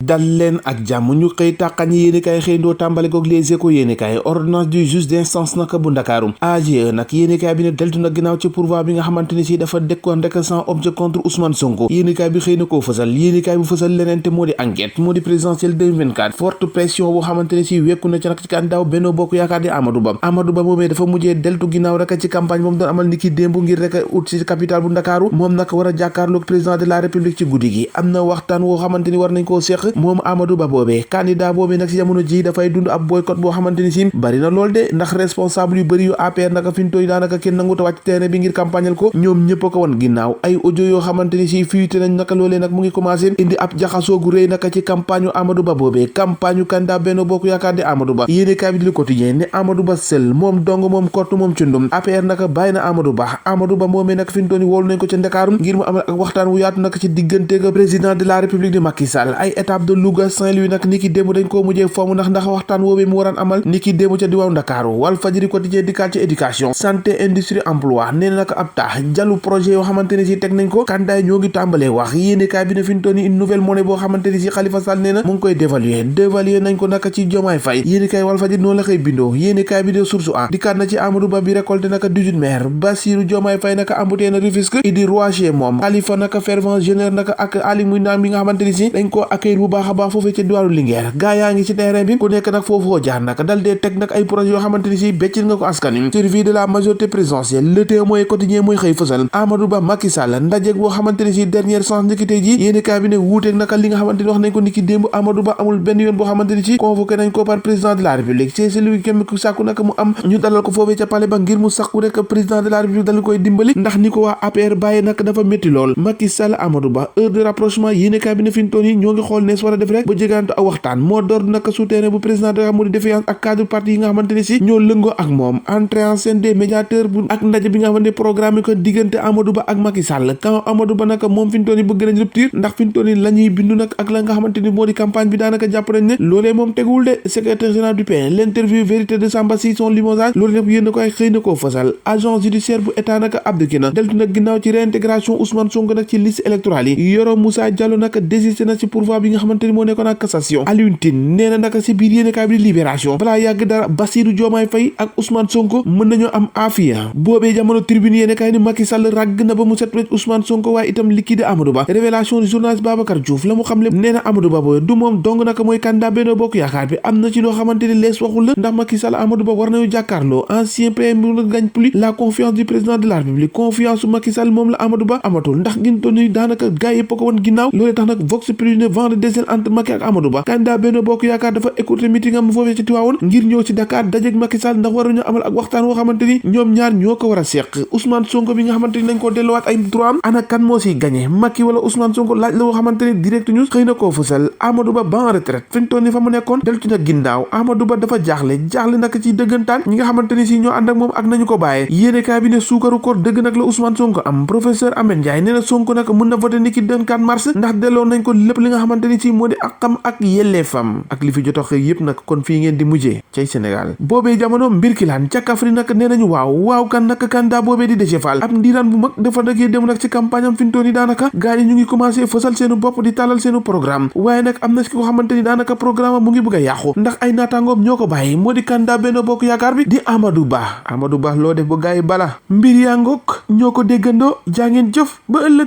dal leen ak jàmm ñu xëy tàqañ yéenekaay xëy ndoo tàmbale koog Les Échos yéenekaay ordonnance du juge d'instance naka bu Ndakaaru AGE nag yéenekaay bi ne deltu na ginnaaw ci pourvoi bi nga xamante ni si dafa dékkoon rek sans objet contre Ousmane Sonko yéenekaay bi xëy na koo fësal yéenekaay bi fësal leneen te moo di enquête moo di présidentielle 2024 forte pression boo xamante ni si wekku na ci nag ci candidat Benno Bokk Yaakaar di Amadou Ba moomee dafa mujjee deltu ginnaaw rek ci campagne moom doon amal niki démb ngir rek ut ci capitale bu Ndakaaru moom nag war a jàkkaarloog président de la République ci guddi gi am na waxtaan woo xamante ni war nañ koo seq moom Amadou Ba boobee candidat boobee nag ci jamono ji dafay dund ab boycott boo xamante ni si bari na lool de ndax responsable yu bëri yu APR naka fi ñu toy daanaka kenn nangu ta wàcc terrain bi ngir campagnal ko ñoom ñëpp a ko wan ginnaaw ay audio yoo xamante ni si fuité nañ naka loolee nag mu ngi commencé indi ab jaxasoo gu rëy naka ci campagne yu Amadou Ba boobee campagne yu candidat Benno Bokk Yaakaar di Amadou Ba yéene kaay bi di Le Quotidien ne Amadou Ba seul moom dong moom kott moom cundum APR naka bàyyi na Amadou Ba moomee nag fi ñu toll woolu nañ ko ca Ndakaaru ngir mu amal ak waxtaan wu yaatu nag ci diggante ga président de la République de Macky Sall ay étape de Louga Saint-Louis nag niki démb dañ koo mujjee fomm ndax waxtaan woowee mu waraan amal niki démb ca diwaaw Ndakaaru Walf Fadjri Quotidien dikkaat ci éducation santé industrie emploi nee na nag ab taax jalu projet yoo xamante ne si teg nañ ko kandaay ñoo ngi tàmbalee wax yéenekaay bi ne fi ñu toll une nouvelle monnaie boo xamante ne si Khalifa Sall nee na mu ngi koy dévaluer nañ ko naka ci Diomaye Faye yéenekaay Walf Fadjri noonu la xëy bindoo yéenekaay bi de Source A dikkaat na ci Amadou Ba bi récolté naka 18 maire Bassirou Diomaye Faye naka ambuté na Rufisque Idi Rocher moom Khalifa naka fervent jeuneur naka ak Ali muy naan bi nga xamante ni si dañ ko accueillir bu baax a baax foofee ca diwaanu Linguère gaa yaa ngi ci terrain bi ku nekk nag foofoo jaar nag dal dee teg nag ay projet yoo xamante ni si beccil nga ko askan wi survie de la majorité présidentielle Le Témoin quotidien mooy xëy fësal Amadou Ba Macky Sall ndajeeg boo xamante ni si dernière chance niki tey ji yéeni kaay bi ne wuuteeg naka li nga xamante ni wax nañ ko niki démb Amadou Ba amul benn yoon boo xamante ni si convoqué nañ ko par président de la République c'est celui kémm ku sàkku nag mu am ñu dalal ko foofee ca palais ba ngir mu sàkku rek président de la République dal koy dimbali ndax ni ko waa APR bàyyi nag dafa métti lool Macky Sall Amadou Ba heure de rapprochement yéeni kaay bi ne fi ñu toll yi ñoo ngi xool nees war a def rek ba jégaantu ak waxtaan moo door naka souterrain bu président de la République défiance ak cadre parti yi nga xamante ni si ñoo lëngoo ak moom entrée en scène des médiateurs bu ak ndaje bi nga xamante ne programme ko diggante Amadou Ba ak Macky Sall quand Amadou Ba naka moom fi ñu toll yi bëgg nañ rupture ndax fi ñu toll yi la ñuy bindu nag ak la nga xamante ni moo di campagne bi daanaka jàpp nañ ne loolee moom teguwul de secrétaire général du PN l'interview vérité de Samba Sy son limogeage loolu nag yéen na koy xëy na koo fasal agent judiciaire bu état naka abdiqué na deltu nag ginnaaw ci réintégration Ousmane Sonko nag ci liste électorale yi Yoro Moussa Diallo nag désisté na ci pourvoi bi nga xamante ni moo nekkoon ak cassation Alioune Tine nee na naka ci biir yéenekaay bi di Libération balaa yàgg dara Bassirou Diomaye Faye ak Ousmane Sonko mën nañoo am afia boobee jamono tribune yéenekaay ni Macky Sall ràgg na ba mu set wecc Ousmane Sonko waaye itam liquide Amadou Ba révélation du journaliste Babacar Diouf la mu xam le nee na Amadou Ba booy du moom dong naka mooy candidat Benno Bokk Yaakaar bi am na ci loo xamante ni lees waxul la ndax Macky Sall Amadou Ba war nañu jàkkaarloo ancien premier ministre ne gagne plus la confiance du président de la République confiance su Macky Sall moom la Amadou Ba amatul ndax gin toll ni daanaka gars yëpp ko wan ginnaaw loolee tax nag Vox Populi ne vent de désel entre Macky ak Amadou Ba candidat Benno Bokk Yaakaar dafa écouter meeting am foofee ci Tivaouane ngir ñëw ci Dakar dajeeg Macky Sall ndax waruñu amal ak waxtaan woo xamante ni ñoom ñaar ñoo ko war a seq Ousmane Sonko bi nga xamante ni nañ ko delluwaat ay droit am ana kan moo siy gagné Macky wala Ousmane Sonko laaj la woo xamante ni direct news xëy na koo fësal Amadou Ba en retraite fi ñu toll ni fa mu nekkoon deltu na ginnaaw Amadou Ba dafa jaaxle nag ci dëggantaan ñi nga xamante ni si ñoo ànd ak moom ak nañu ko bàyyee yéenekaay bi ne suukaru koor dëgg nag la Ousmane Sonko am professeur Ahmed Ndiaye nee na Sonko nag mën na voté niki 24 mars ndax delloo nañ ko lépp li nga xamante ni si moo di akam ak yelleefam ak li fi jot a xëy yëpp nag kon fii ngeen di mujjee cay Sénégal boobee jamono mbir ki laan ca Kaffrine nag nee nañu waaw kan nag candidat boobee di Déthié Fall ab ndiiraan bu mag dafa dëggee dem nag ci campagne am fi ñu toll nii daanaka gars yi ñu ngi commencé fësal seenu bopp di tàllal seenu programme waaye nag am na ci ko xamante ni daanaka programme mu ngi bëgg a yàqu ndax ay naataangoom ñoo ko bàyyi moo di candidat Benno Bokk Yaakaar bi di Amadou Ba loo def ba gars yi bala mbir yaa ngoog ñoo ko déggandoo jaa ngeen jëf ba ëllëg